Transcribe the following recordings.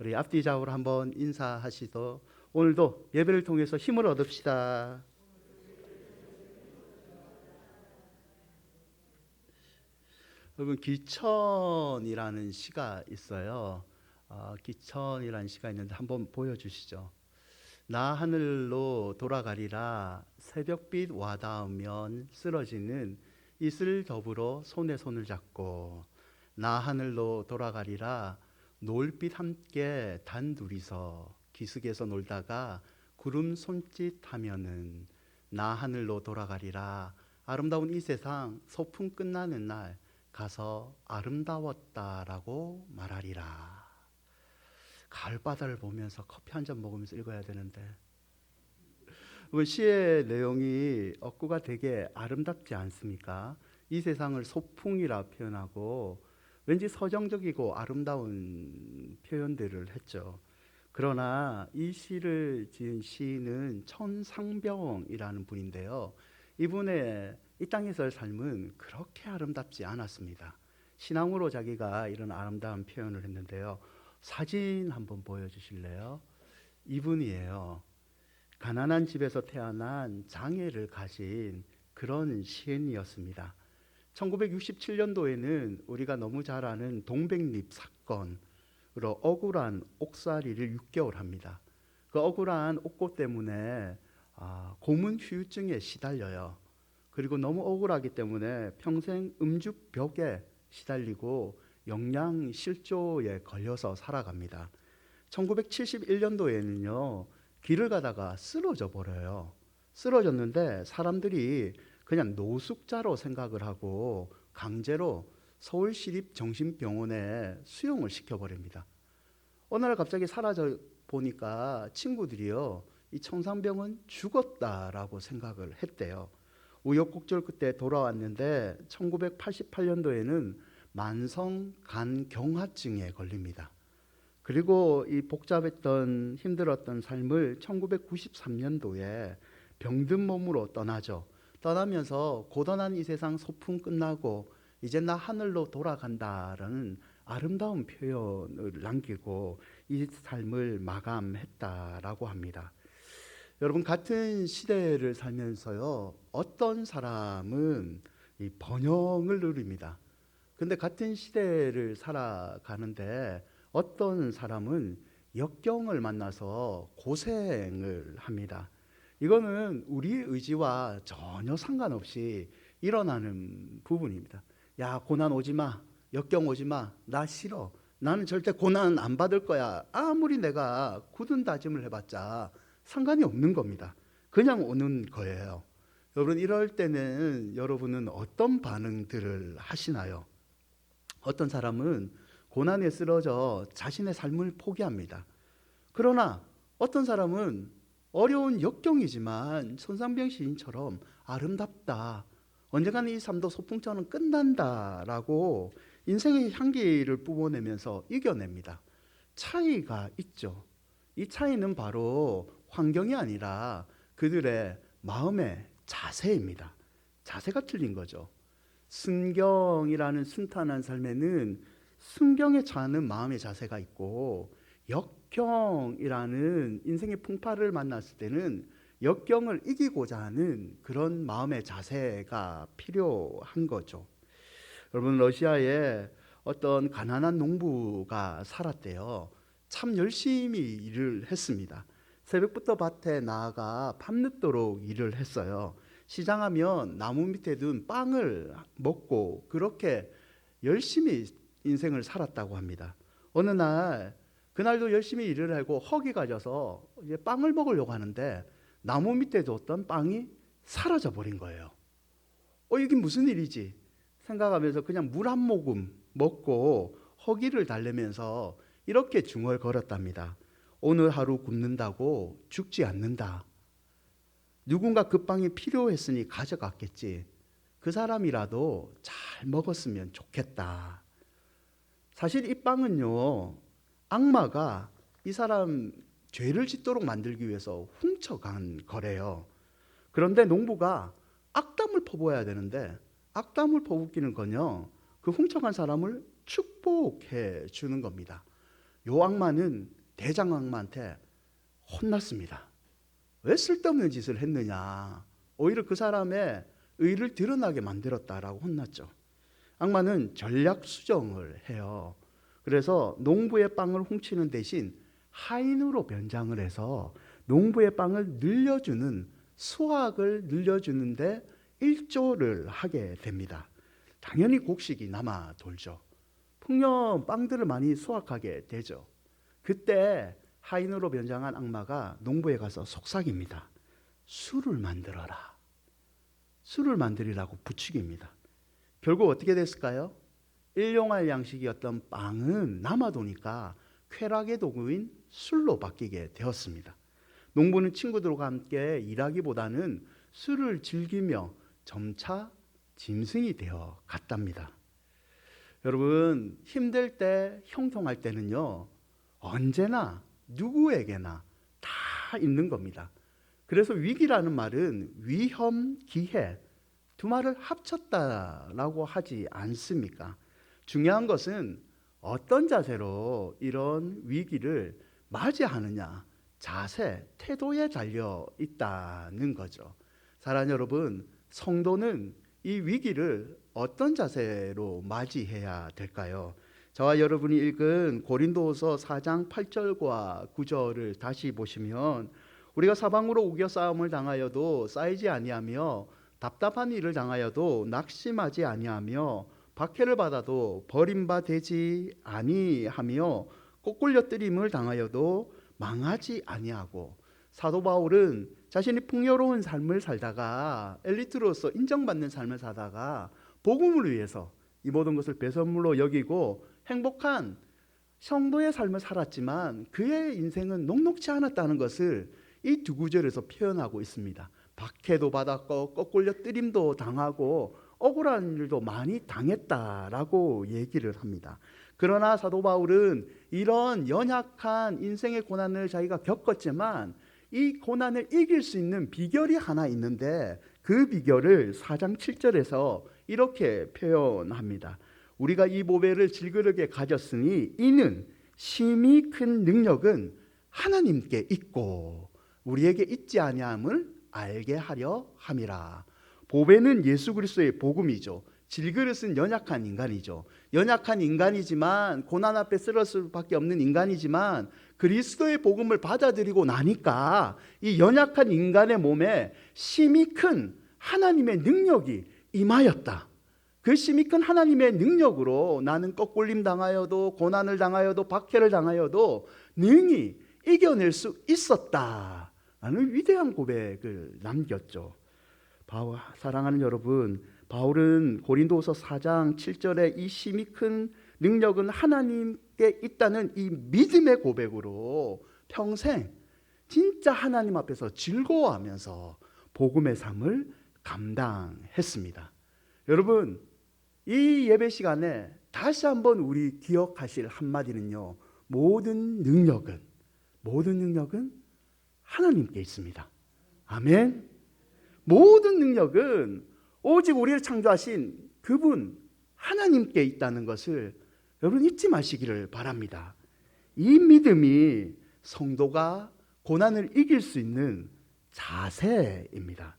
우리 앞뒤 좌우로 한번 인사하시도 오늘도 예배를 통해서 힘을 얻읍시다. 여러분 기천이라는 시가 있어요. 기천이라는 시가 있는데 한번 보여주시죠. 나 하늘로 돌아가리라 새벽빛 와닿으면 쓰러지는 이슬 더불어 손에 손을 잡고 나 하늘로 돌아가리라 노을빛 함께 단둘이서 기슭에서 놀다가 구름 손짓하면은 나 하늘로 돌아가리라 아름다운 이 세상 소풍 끝나는 날 가서 아름다웠다라고 말하리라. 가을바다를 보면서 커피 한 잔 먹으면서 읽어야 되는데 시의 내용이 억구가 되게 아름답지 않습니까? 이 세상을 소풍이라 표현하고 왠지 서정적이고 아름다운 표현들을 했죠. 그러나 이 시를 지은 시인은 천상병이라는 분인데요. 이분의 이 땅에서의 삶은 그렇게 아름답지 않았습니다. 신앙으로 자기가 이런 아름다운 표현을 했는데요. 사진 한번 보여주실래요? 이분이에요. 가난한 집에서 태어난 장애를 가진 그런 시인이었습니다. 1967년도에는 우리가 너무 잘 아는 동백잎 사건으로 억울한 옥살이를 6개월 합니다. 그 억울한 옥고 때문에 고문 후유증에 시달려요. 그리고 너무 억울하기 때문에 평생 음주벽에 시달리고 영양실조에 걸려서 살아갑니다. 1971년도에는요 길을 가다가 쓰러져 버려요. 쓰러졌는데 사람들이 그냥 노숙자로 생각을 하고 강제로 서울시립정신병원에 수용을 시켜버립니다. 어느 날 갑자기 사라져 보니까 친구들이요 이 청산병은 죽었다라고 생각을 했대요. 우여곡절 끝에 돌아왔는데 1988년도에는 만성간경화증에 걸립니다. 그리고 이 복잡했던 힘들었던 삶을 1993년도에 병든 몸으로 떠나죠. 떠나면서 고단한 이 세상 소풍 끝나고 이제 나 하늘로 돌아간다라는 아름다운 표현을 남기고 이 삶을 마감했다라고 합니다. 여러분 같은 시대를 살면서요 어떤 사람은 이 번영을 누립니다. 근데 같은 시대를 살아가는데 어떤 사람은 역경을 만나서 고생을 합니다. 이거는 우리의 의지와 전혀 상관없이 일어나는 부분입니다. 야 고난 오지 마, 역경 오지 마, 나 싫어, 나는 절대 고난 안 받을 거야. 아무리 내가 굳은 다짐을 해봤자 상관이 없는 겁니다. 그냥 오는 거예요. 여러분 이럴 때는 여러분은 어떤 반응들을 하시나요? 어떤 사람은 고난에 쓰러져 자신의 삶을 포기합니다. 그러나 어떤 사람은 어려운 역경이지만 손상병 시인처럼 아름답다, 언젠가는 이 삶도 소풍처럼 끝난다라고 인생의 향기를 뿜어내면서 이겨냅니다. 차이가 있죠. 이 차이는 바로 환경이 아니라 그들의 마음의 자세입니다. 자세가 틀린 거죠. 순경이라는 순탄한 삶에는 순경에 처하는 마음의 자세가 있고 역경이라는 인생의 풍파를 만났을 때는 역경을 이기고자 하는 그런 마음의 자세가 필요한 거죠. 여러분 러시아에 어떤 가난한 농부가 살았대요. 참 열심히 일을 했습니다. 새벽부터 밭에 나아가 밤늦도록 일을 했어요. 시장하면 나무 밑에 둔 빵을 먹고 그렇게 열심히 인생을 살았다고 합니다. 어느 날 그날도 열심히 일을 하고 허기가 져서 이제 빵을 먹으려고 하는데 나무 밑에 뒀던 빵이 사라져 버린 거예요. 이게 무슨 일이지 생각하면서 그냥 물 한 모금 먹고 허기를 달래면서 이렇게 중얼거렸답니다. 오늘 하루 굶는다고 죽지 않는다. 누군가 그 빵이 필요했으니 가져갔겠지. 그 사람이라도 잘 먹었으면 좋겠다. 사실 이 빵은요 악마가 이 사람 죄를 짓도록 만들기 위해서 훔쳐간 거래요. 그런데 농부가 악담을 퍼부어야 되는데 악담을 퍼붓기는 건요 그 훔쳐간 사람을 축복해 주는 겁니다. 요 악마는 대장 악마한테 혼났습니다. 왜 쓸데없는 짓을 했느냐, 오히려 그 사람의 의를 드러나게 만들었다라고 혼났죠. 악마는 전략 수정을 해요. 그래서 농부의 빵을 훔치는 대신 하인으로 변장을 해서 농부의 빵을 늘려주는, 수확을 늘려주는데 일조를 하게 됩니다. 당연히 곡식이 남아 돌죠. 풍년 빵들을 많이 수확하게 되죠. 그때 하인으로 변장한 악마가 농부에 가서 속삭입니다. 술을 만들어라. 술을 만들이라고 부추깁니다. 결국 어떻게 됐을까요? 일용할 양식이었던 빵은 남아도니까 쾌락의 도구인 술로 바뀌게 되었습니다. 농부는 친구들과 함께 일하기보다는 술을 즐기며 점차 짐승이 되어 갔답니다. 여러분, 힘들 때, 형통할 때는요, 언제나 누구에게나 다 있는 겁니다. 그래서 위기라는 말은 위험, 기회 두 말을 합쳤다라고 하지 않습니까? 중요한 것은 어떤 자세로 이런 위기를 맞이하느냐, 자세, 태도에 달려 있다는 거죠. 사랑하는 여러분, 성도는 이 위기를 어떤 자세로 맞이해야 될까요? 저와 여러분이 읽은 고린도후서 4장 8절과 9절을 다시 보시면, 우리가 사방으로 우겨 싸움을 당하여도 쌓이지 아니하며 답답한 일을 당하여도 낙심하지 아니하며 박해를 받아도 버림받지 아니하며 꼴꼴려 뜨림을 당하여도 망하지 아니하고, 사도 바울은 자신이 풍요로운 삶을 살다가, 엘리트로서 인정받는 삶을 살다가 복음을 위해서 이 모든 것을 배선물로 여기고 행복한 성도의 삶을 살았지만 그의 인생은 녹록지 않았다는 것을 이 두 구절에서 표현하고 있습니다. 박해도 받았고 거꾸려 뜨림도 당하고 억울한 일도 많이 당했다라고 얘기를 합니다. 그러나 사도 바울은 이런 연약한 인생의 고난을 자기가 겪었지만 이 고난을 이길 수 있는 비결이 하나 있는데, 그 비결을 4장 7절에서 이렇게 표현합니다. 우리가 이 보배를 질그릇에 가졌으니 이는 심히 큰 능력은 하나님께 있고 우리에게 있지 아니함을 알게 하려 함이라. 보배는 예수 그리스도의 복음이죠. 질그릇은 연약한 인간이죠. 연약한 인간이지만, 고난 앞에 쓰러질 수밖에 없는 인간이지만 그리스도의 복음을 받아들이고 나니까 이 연약한 인간의 몸에 심히 큰 하나님의 능력이 임하였다. 그 심히 큰 하나님의 능력으로 나는 거꾸림 당하여도, 고난을 당하여도, 박해를 당하여도 능히 이겨낼 수 있었다라는 위대한 고백을 남겼죠. 사랑하는 여러분, 바울은 고린도후서 4장 7절에 이 심히 큰 능력은 하나님께 있다는 이 믿음의 고백으로 평생 진짜 하나님 앞에서 즐거워하면서 복음의 삶을 감당했습니다. 여러분, 이 예배 시간에 다시 한번 우리 기억하실 한마디는요, 모든 능력은 하나님께 있습니다. 아멘. 모든 능력은 오직 우리를 창조하신 그분 하나님께 있다는 것을 여러분 잊지 마시기를 바랍니다. 이 믿음이 성도가 고난을 이길 수 있는 자세입니다.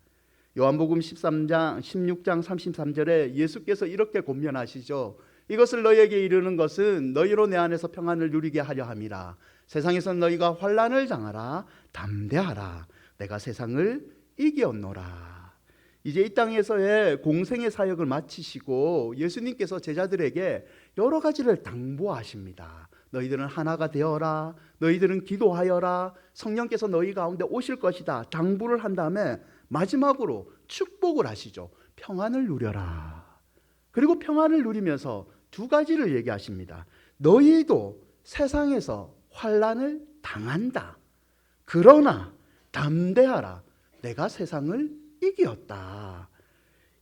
요한복음 16장 33절에 예수께서 이렇게 권면하시죠. 이것을 너희에게 이르는 것은 너희로 내 안에서 평안을 누리게 하려 함이라. 세상에서 너희가 환난을 당하라. 담대하라. 내가 세상을 이겼노라. 이제 이 땅에서의 공생의 사역을 마치시고 예수님께서 제자들에게 여러 가지를 당부하십니다. 너희들은 하나가 되어라. 너희들은 기도하여라. 성령께서 너희 가운데 오실 것이다. 당부를 한 다음에 마지막으로 축복을 하시죠. 평안을 누려라. 그리고 평안을 누리면서 두 가지를 얘기하십니다. 너희도 세상에서 환난을 당한다. 그러나 담대하라. 내가 세상을 이겼다.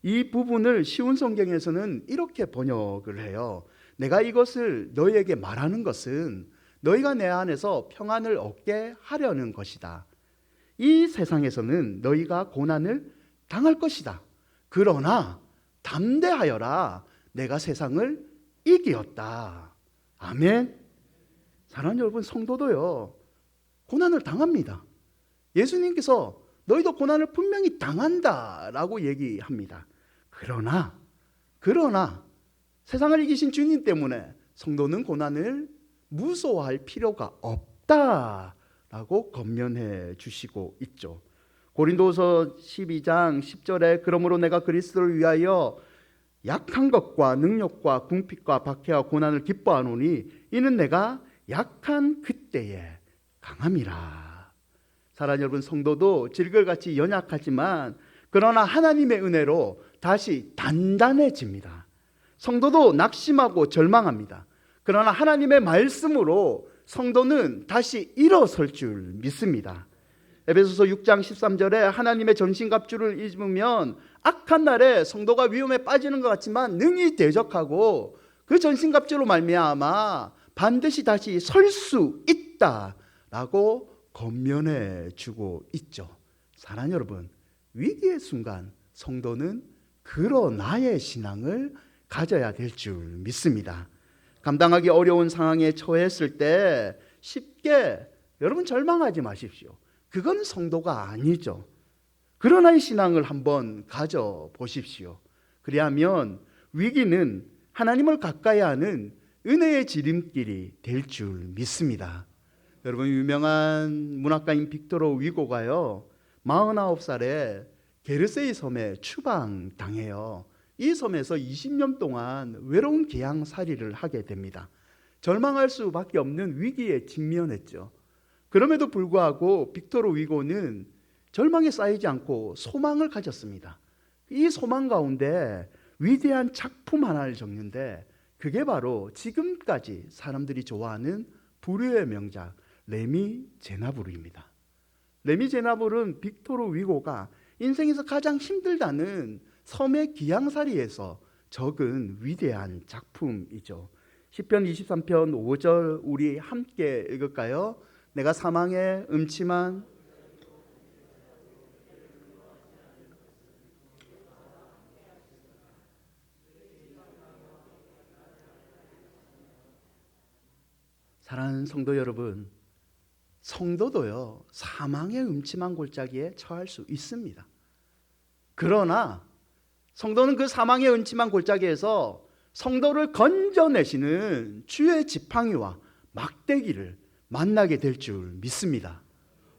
이 부분을 쉬운 성경에서는 이렇게 번역을 해요. 내가 이것을 너희에게 말하는 것은 너희가 내 안에서 평안을 얻게 하려는 것이다. 이 세상에서는 너희가 고난을 당할 것이다. 그러나 담대하여라. 내가 세상을 이기었다. 아멘. 사랑하는 여러분, 성도도요 고난을 당합니다. 예수님께서 너희도 고난을 분명히 당한다라고 얘기합니다. 그러나 세상을 이기신 주님 때문에 성도는 고난을 무서워할 필요가 없다라고 권면해 주시고 있죠. 고린도서 12장 10절에 그러므로 내가 그리스도를 위하여 약한 것과 능력과 궁핍과 박해와 고난을 기뻐하노니 이는 내가 약한 그때에 강함이라. 사랑하는 여러분, 성도도 질글같이 연약하지만 그러나 하나님의 은혜로 다시 단단해집니다. 성도도 낙심하고 절망합니다. 그러나 하나님의 말씀으로 성도는 다시 일어설 줄 믿습니다. 에베소서 6장 13절에 하나님의 전신갑주를 입으면 악한 날에 성도가 위험에 빠지는 것 같지만 능히 대적하고 그 전신갑주로 말미암아 반드시 다시 설 수 있다라고 권면해 주고 있죠. 사랑하는 여러분, 위기의 순간 성도는 그러나의 신앙을 가져야 될 줄 믿습니다. 감당하기 어려운 상황에 처했을 때 쉽게 여러분 절망하지 마십시오. 그건 성도가 아니죠. 그러나의 신앙을 한번 가져보십시오. 그리하면 위기는 하나님을 가까이 하는 은혜의 지름길이 될 줄 믿습니다. 여러분, 유명한 문학가인 빅토르 위고가요 49살에 게르세이 섬에 추방당해요. 이 섬에서 20년 동안 외로운 개항살이를 하게 됩니다. 절망할 수밖에 없는 위기에 직면했죠. 그럼에도 불구하고 빅토르 위고는 절망에 쌓이지 않고 소망을 가졌습니다. 이 소망 가운데 위대한 작품 하나를 적는데 그게 바로 지금까지 사람들이 좋아하는 불후의 명작 레미 제나브르입니다. 레미 제나브르는 빅토르 위고가 인생에서 가장 힘들다는 섬의 기항살이에서 적은 위대한 작품이죠. 시편 23편 5절 우리 함께 읽을까요? 내가 사망의 음침한 사랑하는 성도 여러분, 성도도요 사망의 음침한 골짜기에 처할 수 있습니다. 그러나 성도는 그 사망의 음침한 골짜기에서 성도를 건져내시는 주의 지팡이와 막대기를 만나게 될 줄 믿습니다.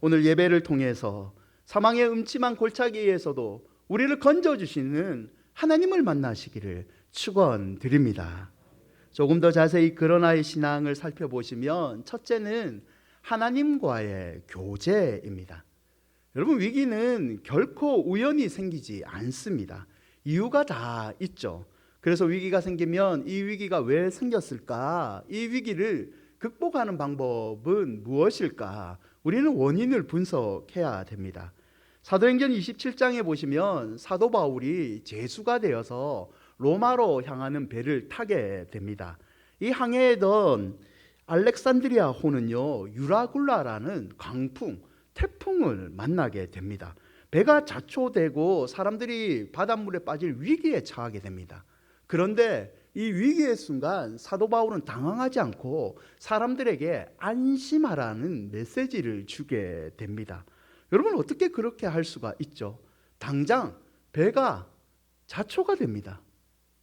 오늘 예배를 통해서 사망의 음침한 골짜기에서도 우리를 건져주시는 하나님을 만나시기를 축원드립니다. 조금 더 자세히 그러나의 신앙을 살펴보시면 첫째는 하나님과의 교제입니다. 여러분, 위기는 결코 우연히 생기지 않습니다. 이유가 다 있죠. 그래서 위기가 생기면 이 위기가 왜 생겼을까? 이 위기를 극복하는 방법은 무엇일까? 우리는 원인을 분석해야 됩니다. 사도행전 27장에 보시면 사도 바울이 제수가 되어서 로마로 향하는 배를 타게 됩니다. 이 항해하던 알렉산드리아 호는요 유라굴라라는 강풍, 태풍을 만나게 됩니다. 배가 자초되고 사람들이 바닷물에 빠질 위기에 처하게 됩니다. 그런데 이 위기의 순간 사도 바울은 당황하지 않고 사람들에게 안심하라는 메시지를 주게 됩니다. 여러분, 어떻게 그렇게 할 수가 있죠? 당장 배가 자초가 됩니다.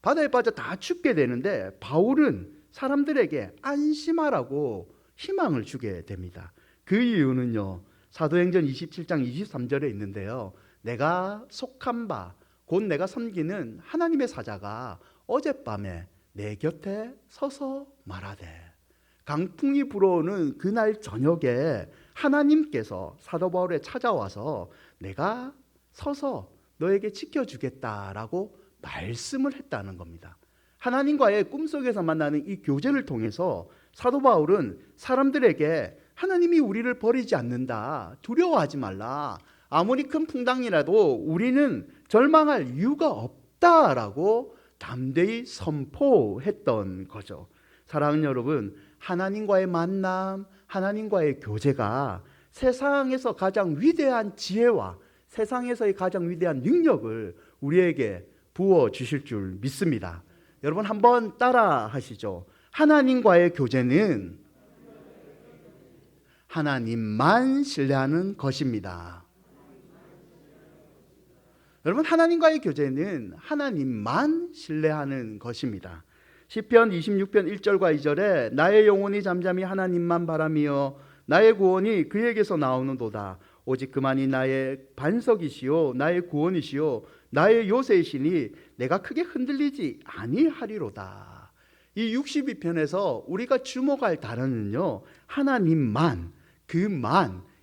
바다에 빠져 다 죽게 되는데 바울은 사람들에게 안심하라고 희망을 주게 됩니다. 그 이유는요 사도행전 27장 23절에 있는데요, 내가 속한 바 곧 내가 섬기는 하나님의 사자가 어젯밤에 내 곁에 서서 말하되, 강풍이 불어오는 그날 저녁에 하나님께서 사도 바울에 찾아와서 내가 서서 너에게 지켜주겠다라고 말씀을 했다는 겁니다. 하나님과의 꿈속에서 만나는 이 교제를 통해서 사도 바울은 사람들에게 하나님이 우리를 버리지 않는다, 두려워하지 말라, 아무리 큰 풍랑이라도 우리는 절망할 이유가 없다라고 담대히 선포했던 거죠. 사랑하는 여러분, 하나님과의 만남, 하나님과의 교제가 세상에서 가장 위대한 지혜와 세상에서의 가장 위대한 능력을 우리에게 부어주실 줄 믿습니다. 여러분, 한번 따라 하시죠. 하나님과의 교제는 하나님만 신뢰하는 것입니다. 여러분, 하나님과의 교제는 하나님만 신뢰하는 것입니다. 시편 26편 1절과 2절에 나의 영혼이 잠잠히 하나님만 바라며 나의 구원이 그에게서 나오는도다. 오직 그만이 나의 반석이시요 나의 구원이시요 나의 요새이시니 내가 크게 흔들리지 아니하리로다. 이 62편에서 우리가 주목할 단어는요, 하나님만,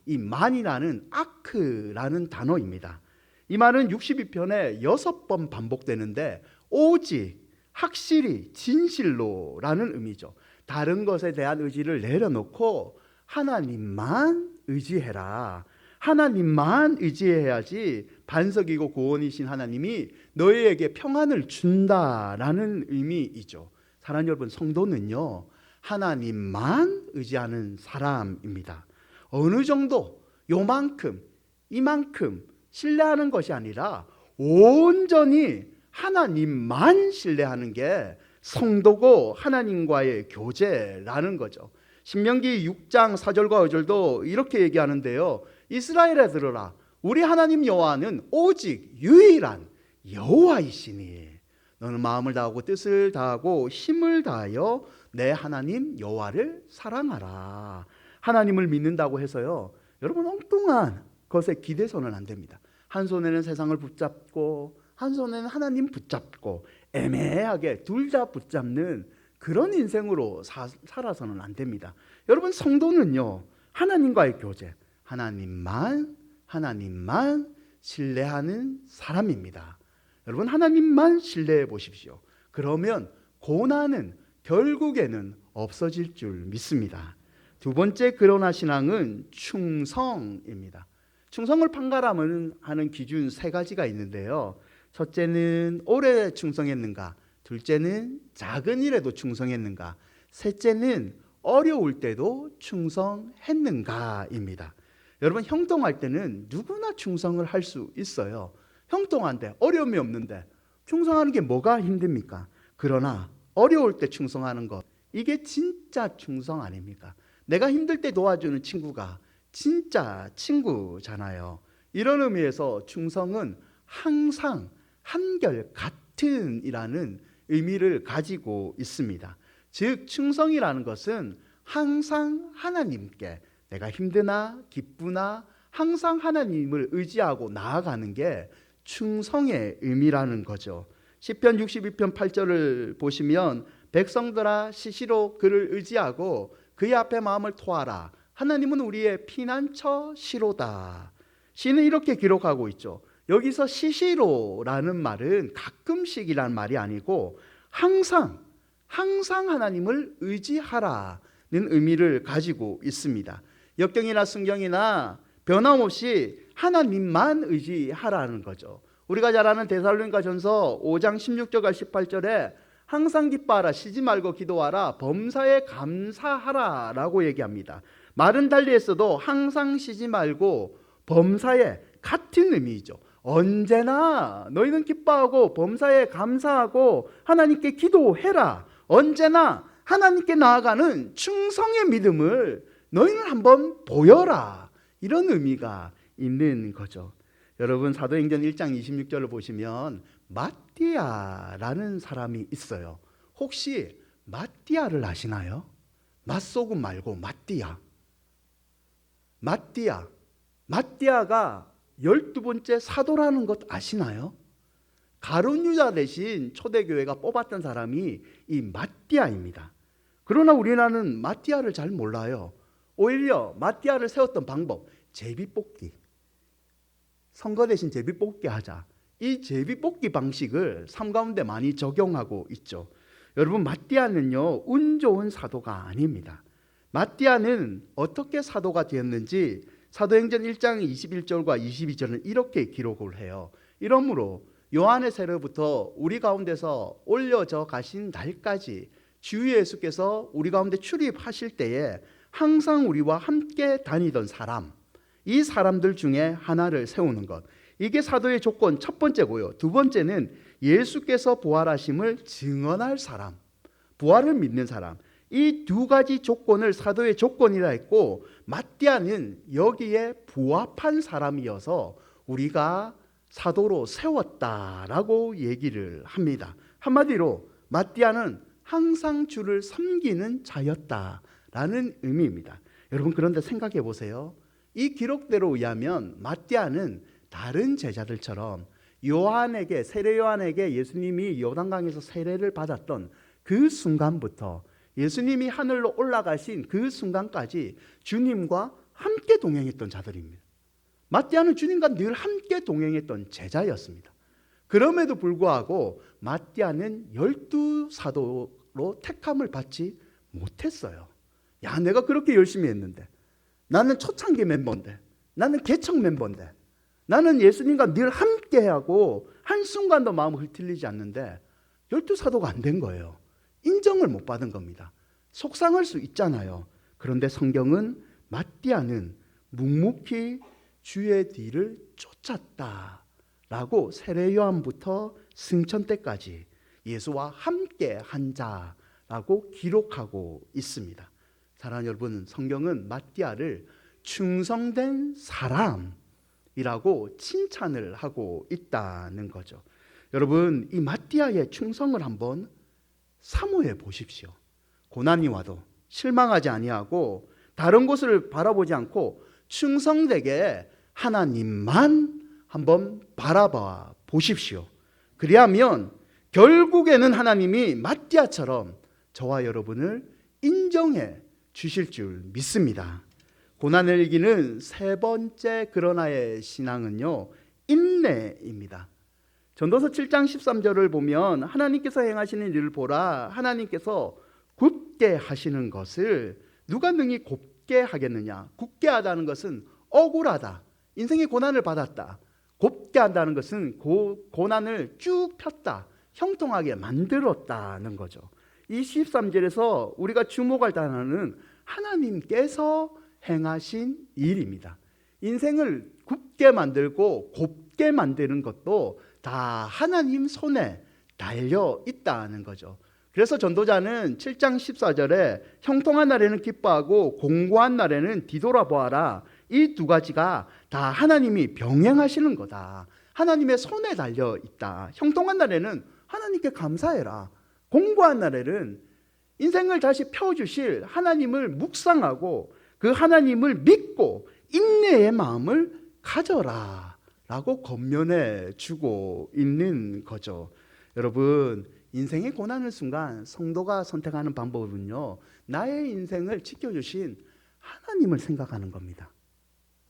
이 만이라는 아크라는 단어입니다. 이 말은 62편에 6번 반복되는데 오직, 확실히, 진실로 라는 의미죠. 다른 것에 대한 의지를 내려놓고 하나님만 의지해라. 하나님만 의지해야지 반석이고 구원이신 하나님이 너희에게 평안을 준다라는 의미이죠. 사랑하는 여러분, 성도는요, 하나님만 의지하는 사람입니다. 어느 정도, 요만큼, 이만큼 신뢰하는 것이 아니라 온전히 하나님만 신뢰하는 게 성도고 하나님과의 교제라는 거죠. 신명기 6장 4절과 5절도 이렇게 얘기하는데요. 이스라엘에 들으라. 우리 하나님 여호와는 오직 유일한 여호와이시니 너는 마음을 다하고 뜻을 다하고 힘을 다하여 내 하나님 여호와를 사랑하라. 하나님을 믿는다고 해서요, 여러분, 엉뚱한 것에 기대서는 안 됩니다. 한 손에는 세상을 붙잡고 한 손에는 하나님 붙잡고 애매하게 둘 다 붙잡는 그런 인생으로 살아서는 안 됩니다. 여러분, 성도는요, 하나님과의 교제, 하나님만 신뢰하는 사람입니다. 여러분, 하나님만 신뢰해 보십시오. 그러면 고난은 결국에는 없어질 줄 믿습니다. 두 번째 그러나 신앙은 충성입니다. 충성을 판가름하는 기준 3가지가 있는데요. 첫째는 오래 충성했는가, 둘째는 작은 일에도 충성했는가, 셋째는 어려울 때도 충성했는가입니다. 여러분, 형통할 때는 누구나 충성을 할 수 있어요. 형통한데, 어려움이 없는데 충성하는 게 뭐가 힘듭니까? 그러나 어려울 때 충성하는 것, 이게 진짜 충성 아닙니까? 내가 힘들 때 도와주는 친구가 진짜 친구잖아요. 이런 의미에서 충성은 항상 한결같은 이라는 의미를 가지고 있습니다. 즉, 충성이라는 것은 항상 하나님께, 내가 힘드나 기쁘나 항상 하나님을 의지하고 나아가는 게 충성의 의미라는 거죠. 시편 62편 8절을 보시면 백성들아 시시로 그를 의지하고 그의 앞에 마음을 토하라. 하나님은 우리의 피난처 시로다. 시는 이렇게 기록하고 있죠. 여기서 시시로라는 말은 가끔씩이란 말이 아니고 항상 하나님을 의지하라는 의미를 가지고 있습니다. 역경이나 순경이나 변함없이 하나님만 의지하라는 거죠. 우리가 잘 아는 데살로니가전서 5장 16절과 18절에 항상 기뻐하라, 쉬지 말고 기도하라, 범사에 감사하라 라고 얘기합니다. 말은 달리 했어도 항상 쉬지 말고 범사에, 같은 의미죠. 언제나 너희는 기뻐하고 범사에 감사하고 하나님께 기도해라. 언제나 하나님께 나아가는 충성의 믿음을 너희는 한번 보여라. 이런 의미가 있는 거죠. 여러분, 사도행전 1장 26절을 보시면 마띠아라는 사람이 있어요. 혹시 마띠아를 아시나요? 맛소금 말고 마띠아가 12번째 사도라는 것 아시나요? 가룟 유다 대신 초대교회가 뽑았던 사람이 이 마띠아입니다. 그러나 우리나라는 마띠아를 잘 몰라요. 오히려 마띠아를 세웠던 방법, 제비뽑기. 선거 대신 제비뽑기 하자. 이 제비뽑기 방식을 삶 가운데 많이 적용하고 있죠. 여러분, 마띠아는요, 운 좋은 사도가 아닙니다. 마띠아는 어떻게 사도가 되었는지 사도행전 1장 21절과 22절은 이렇게 기록을 해요. 이러므로 요한의 세례부터 우리 가운데서 올려져 가신 날까지 주 예수께서 우리 가운데 출입하실 때에 항상 우리와 함께 다니던 사람, 이 사람들 중에 하나를 세우는 것, 이게 사도의 조건 첫 번째고요. 두 번째는 예수께서 부활하심을 증언할 사람, 부활을 믿는 사람, 이 두 가지 조건을 사도의 조건이라 했고, 마띠아는 여기에 부합한 사람이어서 우리가 사도로 세웠다라고 얘기를 합니다. 한마디로 마띠아는 항상 주를 섬기는 자였다라는 의미입니다. 여러분, 그런데 생각해 보세요. 이 기록대로 의하면 마띠아는 다른 제자들처럼 세례 요한에게 예수님이 요단강에서 세례를 받았던 그 순간부터 예수님이 하늘로 올라가신 그 순간까지 주님과 함께 동행했던 자들입니다. 마띠아는 주님과 늘 함께 동행했던 제자였습니다. 그럼에도 불구하고 마띠아는 12사도로 택함을 받지 못했어요. 야, 내가 그렇게 열심히 했는데, 나는 초창기 멤버인데, 나는 개척 멤버인데, 나는 예수님과 늘 함께하고 한순간도 마음을 흐트리지 않는데 12사도가 안 된 거예요. 인정을 못 받은 겁니다. 속상할 수 있잖아요. 그런데 성경은 마띠아는 묵묵히 주의 뒤를 쫓았다라고 세례 요한부터 승천 때까지 예수와 함께 한 자라고 기록하고 있습니다. 사랑하는 여러분, 성경은 마띠아를 충성된 사람이라고 칭찬을 하고 있다는 거죠. 여러분, 이 마띠아의 충성을 한번 사모해 보십시오. 고난이 와도 실망하지 아니하고 다른 곳을 바라보지 않고 충성되게 하나님만 한번 바라봐 보십시오. 그리하면 결국에는 하나님이 마띠아처럼 저와 여러분을 인정해 주실 줄 믿습니다. 고난을 이기는 세 번째 그러나의 신앙은요, 인내입니다. 전도서 7장 13절을 보면 하나님께서 행하시는 일을 보라. 하나님께서 굳게 하시는 것을 누가 능히 곱게 하겠느냐. 굳게 하다는 것은 억울하다, 인생의 고난을 받았다. 곱게 한다는 것은 고난을 쭉 폈다, 형통하게 만들었다는 거죠. 이 13절에서 우리가 주목할 단어는 하나님께서 행하신 일입니다. 인생을 굳게 만들고 곱게 만드는 것도 다 하나님 손에 달려 있다는 거죠. 그래서 전도자는 7장 14절에 형통한 날에는 기뻐하고 공고한 날에는 뒤돌아보아라. 이 두 가지가 다 하나님이 병행하시는 거다. 하나님의 손에 달려 있다. 형통한 날에는 하나님께 감사해라. 공고한 날에는 인생을 다시 펴주실 하나님을 묵상하고 그 하나님을 믿고 인내의 마음을 가져라 라고 권면해 주고 있는 거죠. 여러분, 인생의 고난의 순간 성도가 선택하는 방법은요, 나의 인생을 지켜주신 하나님을 생각하는 겁니다.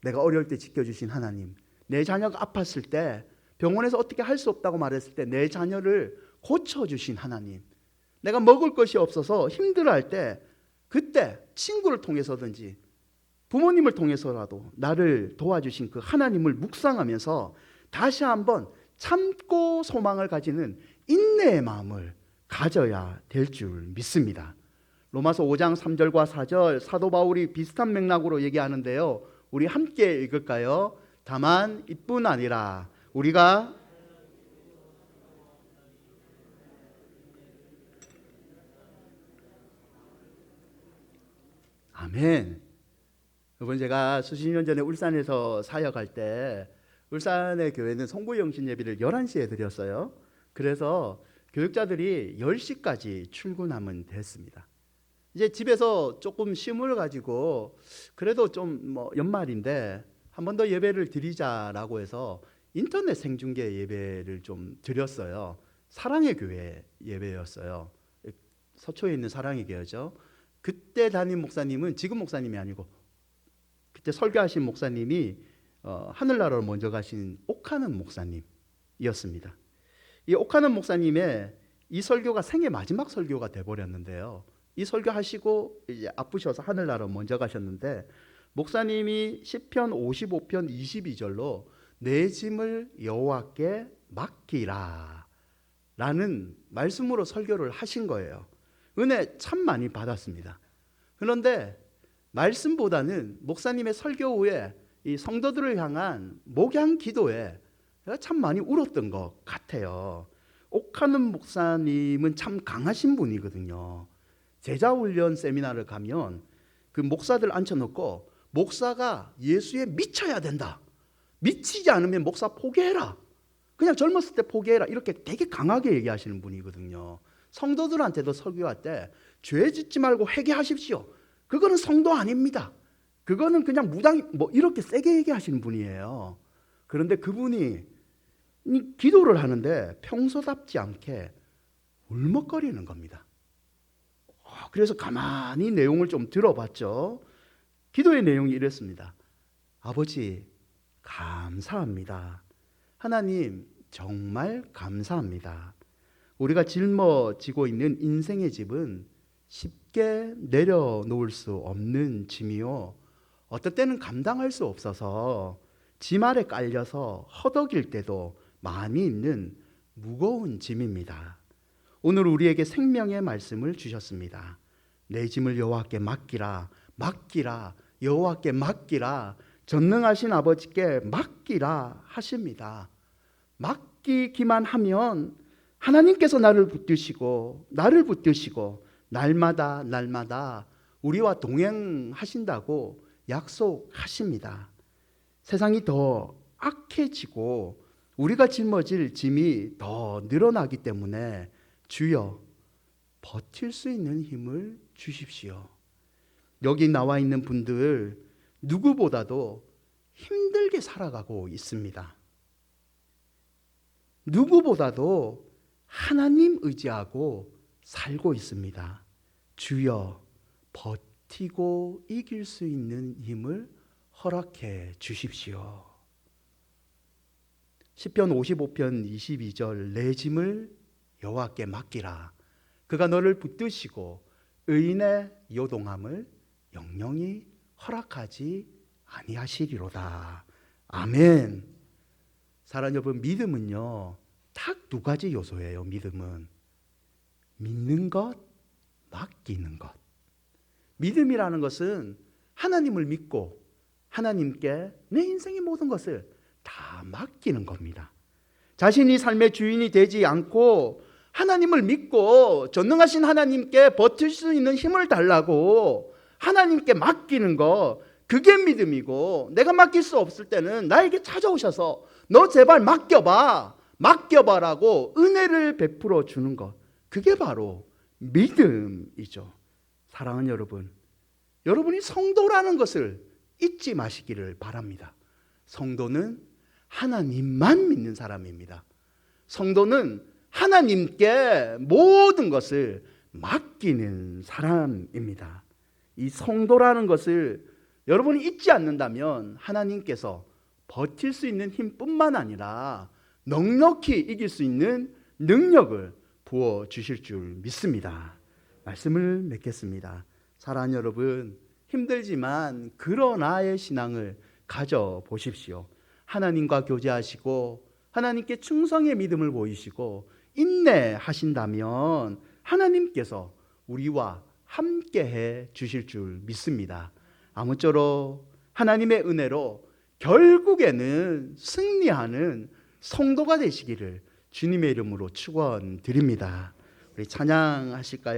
내가 어려울 때 지켜주신 하나님, 내 자녀가 아팠을 때 병원에서 어떻게 할 수 없다고 말했을 때 내 자녀를 고쳐주신 하나님, 내가 먹을 것이 없어서 힘들어할 때 그때 친구를 통해서든지 부모님을 통해서라도 나를 도와주신 그 하나님을 묵상하면서 다시 한번 참고 소망을 가지는 인내의 마음을 가져야 될 줄 믿습니다. 로마서 5장 3절과 4절 사도 바울이 비슷한 맥락으로 얘기하는데요, 우리 함께 읽을까요? 다만 이뿐 아니라 우리가 아멘. 여러분, 제가 수십 년 전에 울산에서 사역할 때 울산의 교회는 송구영신 예배를 11시에 드렸어요. 그래서 교육자들이 10시까지 출근하면 됐습니다. 이제 집에서 조금 쉼을 가지고 그래도 좀 연말인데 한 번 더 예배를 드리자라고 해서 인터넷 생중계 예배를 좀 드렸어요. 사랑의 교회 예배였어요. 서초에 있는 사랑의 교회죠. 그때 담임 목사님은 지금 목사님이 아니고 그때 설교하신 목사님이 하늘나라로 먼저 가신 옥하는 목사님이었습니다. 이 옥하는 목사님의 이 설교가 생애 마지막 설교가 돼버렸는데요. 이 설교하시고 이제 아프셔서 하늘나라로 먼저 가셨는데 목사님이 시편 55편 22절로 내 짐을 여호와께 맡기라 라는 말씀으로 설교를 하신 거예요. 은혜 참 많이 받았습니다. 그런데 말씀보다는 목사님의 설교 후에 이 성도들을 향한 목양 기도에 제가 참 많이 울었던 것 같아요. 옥하는 목사님은 참 강하신 분이거든요. 제자훈련 세미나를 가면 그 목사들 앉혀놓고 목사가 예수에 미쳐야 된다. 미치지 않으면 목사 포기해라. 그냥 젊었을 때 포기해라. 이렇게 되게 강하게 얘기하시는 분이거든요. 성도들한테도 설교할 때 죄 짓지 말고 회개하십시오. 그거는 성도 아닙니다. 그거는 그냥 무당 이렇게 세게 얘기하시는 분이에요. 그런데 그분이 기도를 하는데 평소답지 않게 울먹거리는 겁니다. 그래서 가만히 내용을 좀 들어봤죠. 기도의 내용이 이랬습니다. 아버지, 감사합니다. 하나님, 정말 감사합니다. 우리가 짊어지고 있는 인생의 집은 쉽게 내려놓을 수 없는 짐이요. 어떤 때는 감당할 수 없어서 짐 아래 깔려서 허덕일 때도 많이 있는 무거운 짐입니다. 오늘 우리에게 생명의 말씀을 주셨습니다. 내 짐을 여호와께 맡기라, 맡기라, 여호와께 맡기라, 전능하신 아버지께 맡기라 하십니다. 맡기기만 하면 하나님께서 나를 붙드시고 날마다 우리와 동행하신다고 약속하십니다. 세상이 더 악해지고 우리가 짊어질 짐이 더 늘어나기 때문에 주여 버틸 수 있는 힘을 주십시오. 여기 나와 있는 분들 누구보다도 힘들게 살아가고 있습니다. 누구보다도 하나님 의지하고 살고 있습니다. 주여 버티고 이길 수 있는 힘을 허락해 주십시오. 시편 55편 22절 내 짐을 여호와께 맡기라. 그가 너를 붙드시고 의인의 요동함을 영영히 허락하지 아니하시리로다. 아멘. 사랑하는 여러분, 믿음은요 딱 두 가지 요소예요. 믿음은 믿는 것, 맡기는 것. 믿음이라는 것은 하나님을 믿고 하나님께 내 인생의 모든 것을 다 맡기는 겁니다. 자신이 삶의 주인이 되지 않고 하나님을 믿고 전능하신 하나님께 버틸 수 있는 힘을 달라고 하나님께 맡기는 거, 그게 믿음이고, 내가 맡길 수 없을 때는 나에게 찾아오셔서 너 제발 맡겨봐라고 은혜를 베풀어 주는 것, 그게 바로 믿음이죠. 사랑하는 여러분, 여러분이 성도라는 것을 잊지 마시기를 바랍니다. 성도는 하나님만 믿는 사람입니다. 성도는 하나님께 모든 것을 맡기는 사람입니다. 이 성도라는 것을 여러분이 잊지 않는다면 하나님께서 버틸 수 있는 힘뿐만 아니라 넉넉히 이길 수 있는 능력을 부어주실 줄 믿습니다. 말씀을 맺겠습니다. 사랑하는 여러분, 힘들지만 그러나의 신앙을 가져보십시오. 하나님과 교제하시고 하나님께 충성의 믿음을 보이시고 인내하신다면 하나님께서 우리와 함께해 주실 줄 믿습니다. 아무쪼록 하나님의 은혜로 결국에는 승리하는 성도가 되시기를 주님의 이름으로 축원드립니다. 우리 찬양하실까요?